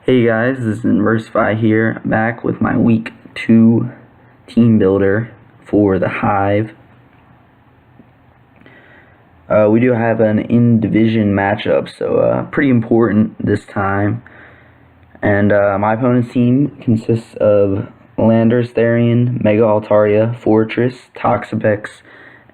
Hey guys, this is Inversify here, back with my week 2 team builder for the Hive. We do have an in-division matchup, so pretty important this time. And my opponent's team consists of Landorus-T, Mega Altaria, Fortress, Toxapex,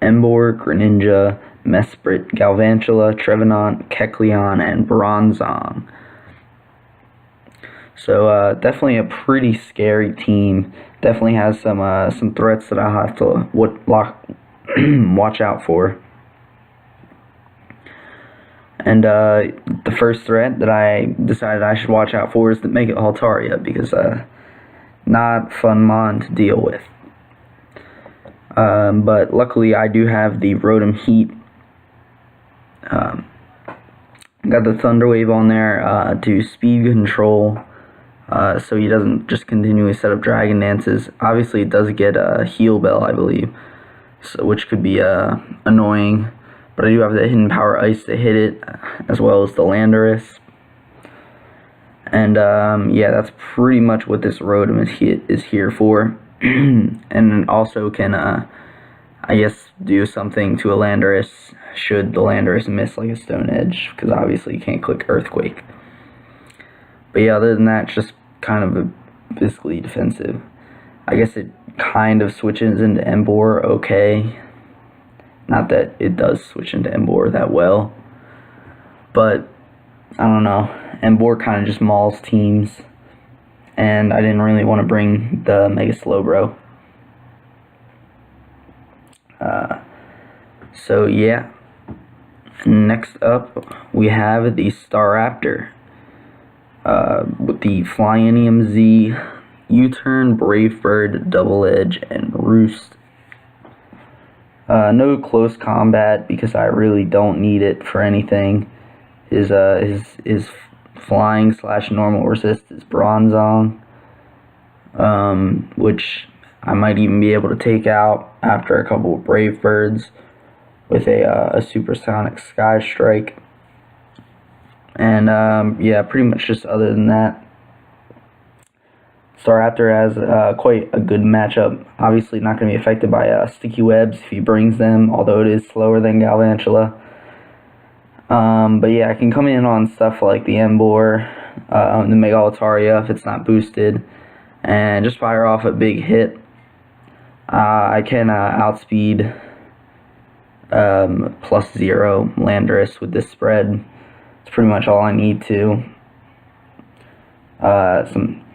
Emboar, Greninja, Mesprit, Galvantula, Trevenant, Kecleon, and Bronzong. So definitely a pretty scary team. Definitely has some threats that I'll have to watch out for. And the first threat that I decided I should watch out for is the Mega Altaria, because not fun mon to deal with. But luckily I do have the Rotom-Heat. Got the Thunder Wave on there to speed control. So he doesn't just continually set up Dragon Dances. Obviously, it does get a Heal Bell, I believe, so, which could be annoying. But I do have the Hidden Power Ice to hit it, as well as the Landorus. And yeah, that's pretty much what this Rotom is here for. And also can, I guess, do something to a Landorus should the Landorus miss like a Stone Edge, because obviously you can't click Earthquake. But yeah, other than that, it's just kind of physically defensive. I guess it kind of switches into Emboar okay. Not that it does switch into Emboar that well. But, I don't know. Emboar kind of just mauls teams. And I didn't really want to bring the Mega Slowbro. So yeah. Next up, we have the Staraptor. With the Flyinium Z, U-Turn, Brave Bird, Double Edge, and Roost. No close combat because I really don't need it for anything. His flying / normal resist is Bronzong, which I might even be able to take out after a couple of Brave Birds with a Supersonic Sky Strike. And yeah, pretty much just other than that, Staraptor has quite a good matchup. Obviously not going to be affected by sticky webs if he brings them, although it is slower than Galvantula. But yeah, I can come in on stuff like the Emboar, the Mega Altaria if it's not boosted, and just fire off a big hit. I can outspeed +0 Landorus with this spread. It's pretty much all I need to.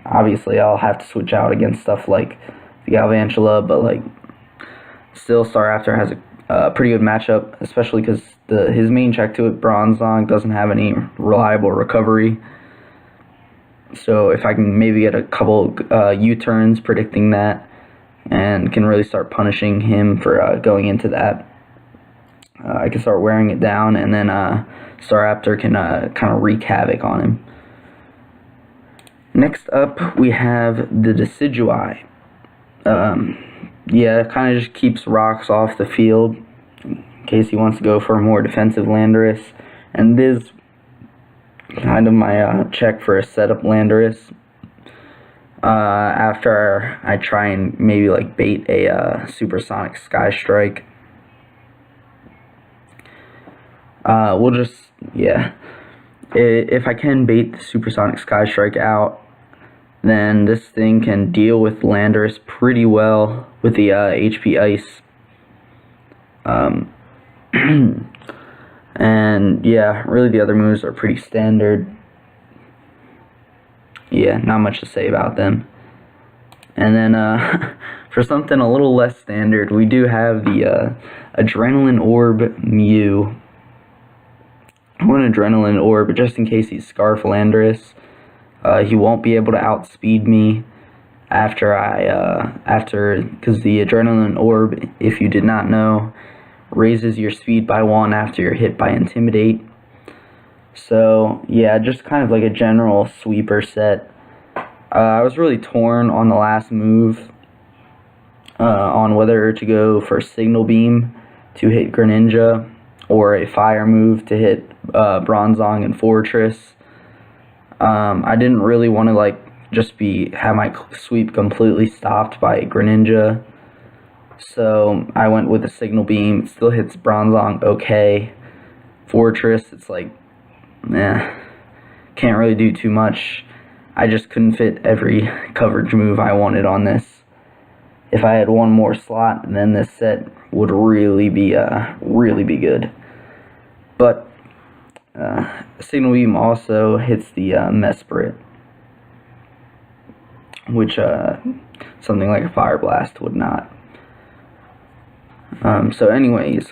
Obviously I'll have to switch out against stuff like the Galvantula, but like still Staraptor has a pretty good matchup, especially because his main check to it, Bronzong, doesn't have any reliable recovery. So if I can maybe get a couple U-turns predicting that, and can really start punishing him for going into that, I can start wearing it down, and then Staraptor can kind of wreak havoc on him. Next up, we have the Decidueye. Yeah, kind of just keeps rocks off the field in case he wants to go for a more defensive Landorus. And this is kind of my check for a setup Landorus. After I try and maybe like bait a Supersonic Sky Strike. We'll just, yeah, if I can bait the Supersonic Sky Strike out, then this thing can deal with Landorus pretty well with the HP Ice. And yeah, really the other moves are pretty standard. Yeah, not much to say about them. And then for something a little less standard, we do have the Adrenaline Orb Mew. I want an Adrenaline Orb just in case he's Scarf Landorus. He won't be able to outspeed me because the Adrenaline Orb, if you did not know, raises your speed by 1 after you're hit by Intimidate. So yeah, just kind of like a general sweeper set. I was really torn on the last move on whether to go for Signal Beam to hit Greninja or a Fire move to hit Bronzong and Fortress. I didn't really want to like just have my sweep completely stopped by Greninja, so I went with a Signal Beam. It still hits Bronzong okay. Fortress, it's like, can't really do too much. I just couldn't fit every coverage move I wanted on this. If I had one more slot, then this set would really be good. But Signal Beam also hits the Mesprit, which something like a Fire Blast would not. So anyways,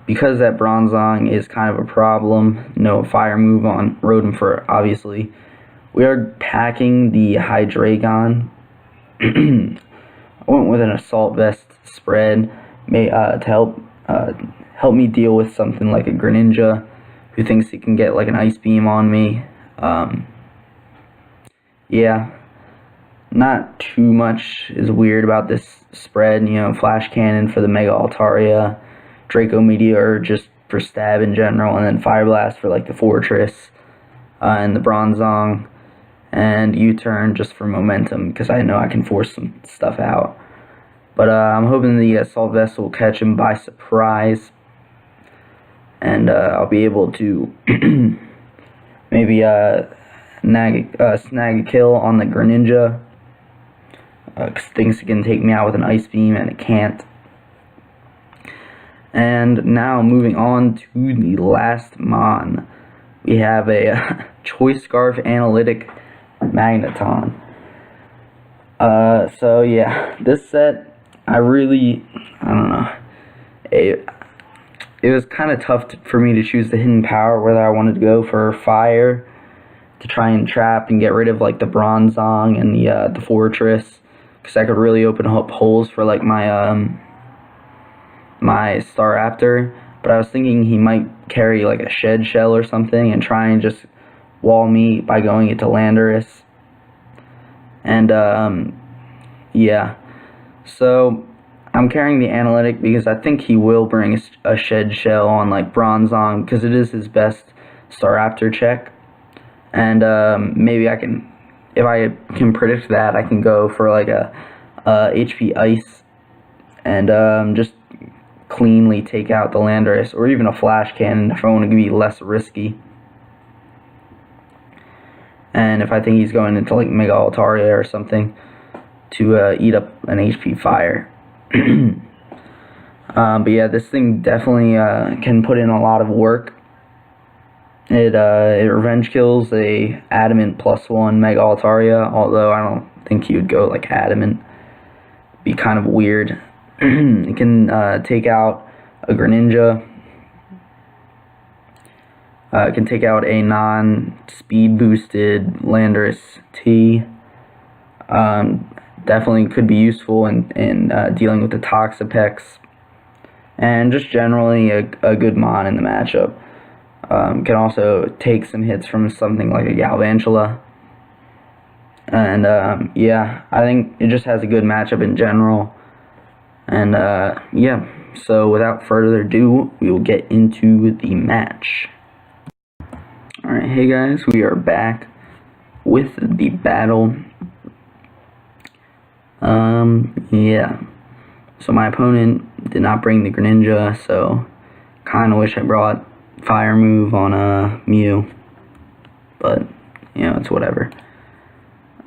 because that Bronzong is kind of a problem, no fire move on Rotom obviously, we are packing the Hydreigon. I went with an Assault Vest spread to help me deal with something like a Greninja who thinks he can get like an Ice Beam on me. Yeah, not too much is weird about this spread. Flash Cannon for the Mega Altaria, Draco Meteor just for stab in general, and then Fire Blast for like the Fortress and the Bronzong, and U-Turn just for momentum because I know I can force some stuff out. But I'm hoping the Assault Vest will catch him by surprise, and I'll be able to maybe snag a kill on the Greninja, because thinks it can take me out with an Ice Beam and it can't. And now moving on to the last Mon, we have a Choice Scarf Analytic Magneton. So yeah, this set, I don't know, it was kind of tough for me to choose the hidden power, whether I wanted to go for fire to try and trap and get rid of like the Bronzong and the Fortress, because I could really open up holes for like my my Staraptor. But I was thinking he might carry like a Shed Shell or something and try and just wall me by going into Landorus. And yeah, so I'm carrying the Analytic because I think he will bring a Shed Shell on like Bronzong, because it is his best Staraptor check. And maybe I can, if I can predict that, I can go for like a HP Ice and just cleanly take out the Landorus, or even a Flash Cannon if I want to be less risky. And if I think he's going into like Mega Altaria or something to eat up an HP Fire. But yeah, this thing definitely can put in a lot of work. It revenge kills a Adamant +1 Mega Altaria, although I don't think he would go like Adamant. Be kind of weird. It can take out a Greninja. It can take out a non-speed boosted Landorus-T. Definitely could be useful in dealing with the Toxapex. And just generally a good Mon in the matchup. Can also take some hits from something like a Galvantula. And yeah, I think it just has a good matchup in general. And yeah, so without further ado, we will get into the match. Alright, hey guys, we are back with the battle. Yeah, so my opponent did not bring the Greninja, so kind of wish I brought Fire move on Mew, but it's whatever.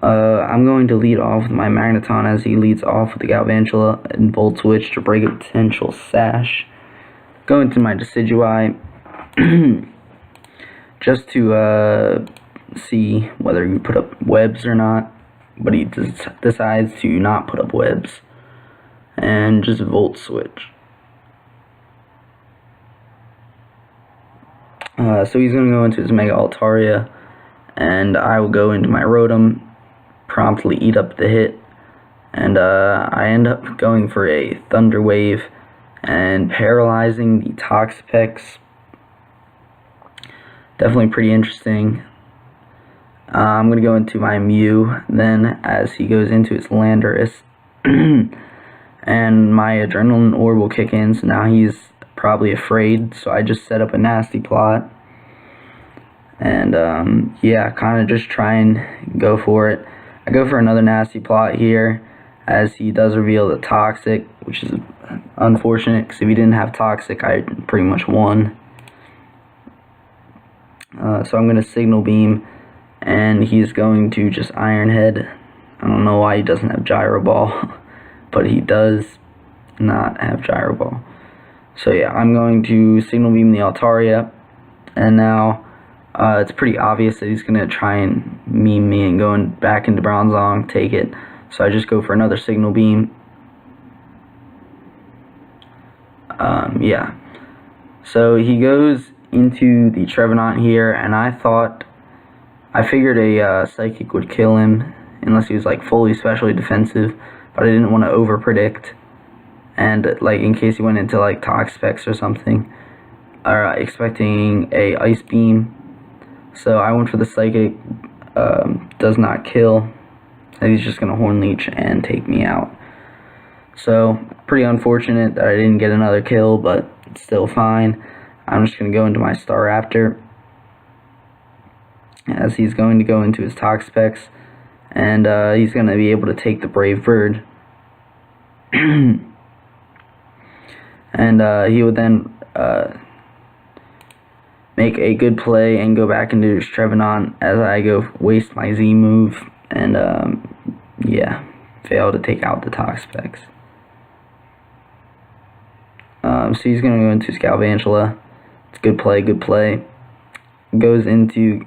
I'm going to lead off with my Magneton as he leads off with the Galvantula and Volt Switch to break a potential sash. Going to my Decidueye just to see whether he put up webs or not, but he decides to not put up webs and just Volt Switch. So he's going to go into his Mega Altaria, and I will go into my Rotom, promptly eat up the hit, and I end up going for a Thunder Wave and paralyzing the Toxapex. Definitely pretty interesting. I'm going to go into my Mew then as he goes into his Landorus, and my Adrenaline Orb will kick in, so now he's probably afraid, so I just set up a nasty plot. And yeah, kind of just try and go for it. I go for another nasty plot here, as he does reveal the Toxic, which is unfortunate, because if he didn't have Toxic, I pretty much won. So I'm going to Signal Beam, and he's going to just Iron Head. I don't know why he doesn't have Gyro Ball, but he does not have Gyro Ball. So yeah, I'm going to Signal Beam the Altaria, and now it's pretty obvious that he's going to try and meme me and go back into Bronzong, take it. So I just go for another Signal Beam. Yeah. So he goes into the Trevenant here, and I figured a Psychic would kill him, unless he was like fully specially defensive, but I didn't want to over predict, and like in case he went into like Toxapex or something, or expecting a Ice Beam. So I went for the Psychic. Does not kill, and he's just gonna Horn Leech and take me out. So pretty unfortunate that I didn't get another kill, but it's still fine. I'm just gonna go into my Staraptor, as he's going to go into his Toxapex, and he's going to be able to take the Brave Bird. And he would then make a good play and go back into his Trevenant, as I go waste my Z move, and yeah, fail to take out the Toxapex. So he's going to go into his Galvantula. It's good play, good play. Goes into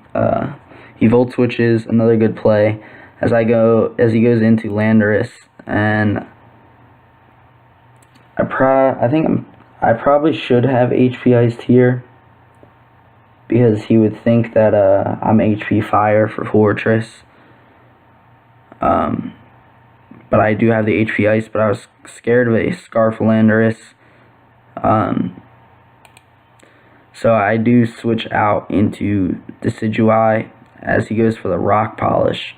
he Volt Switches, another good play, as he goes into Landorus, and I probably should have HP Iced here, because he would think that I'm HP Fire for Fortress. But I do have the HP Ice, but I was scared of a Scarf Landorus. So I do switch out into Decidueye, as he goes for the Rock Polish.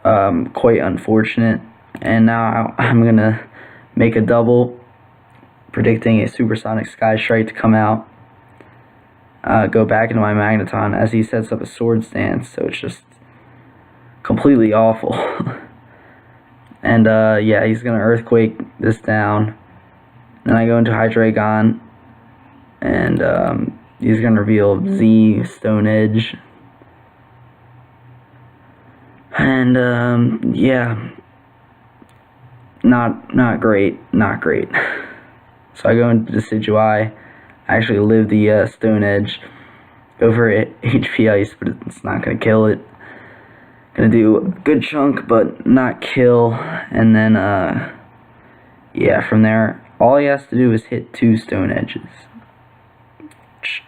Quite unfortunate. And now I'm going to make a double, predicting a Supersonic Sky Strike to come out. Go back into my Magneton, as he sets up a Sword Stance, so it's just completely awful. And yeah, he's going to Earthquake this down. Then I go into Hydreigon, and he's going to reveal Z, Stone Edge. And yeah, not great. So I go into Decidueye. I actually live the Stone Edge. Go for HP Ice, but it's not going to kill it. Gonna do a good chunk, but not kill. And then yeah, from there, all he has to do is hit 2 Stone Edges. Which,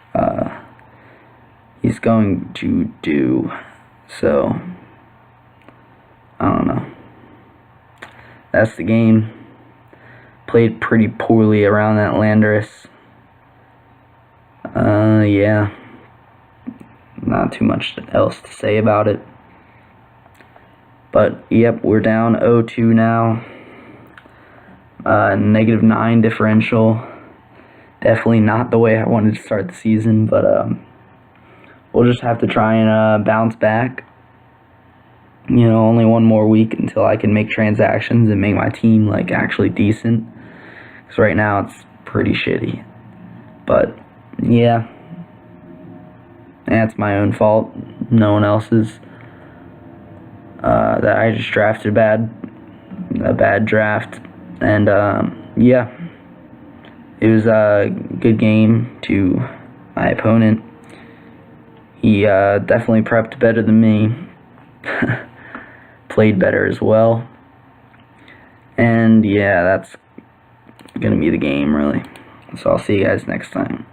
he's going to do. So, I don't know. That's the game. Played pretty poorly around that Landorus. Yeah. Not too much else to say about it. But, yep, we're down 0-2 now. -9 differential. Definitely not the way I wanted to start the season, but we'll just have to try and bounce back. You know, only one more week until I can make transactions and make my team like actually decent. Because right now it's pretty shitty. But yeah, that's my own fault. No one else's. That I just drafted a bad draft, and yeah, it was a good game to my opponent. He definitely prepped better than me. Played better as well. And yeah, that's gonna be the game, really. So I'll see you guys next time.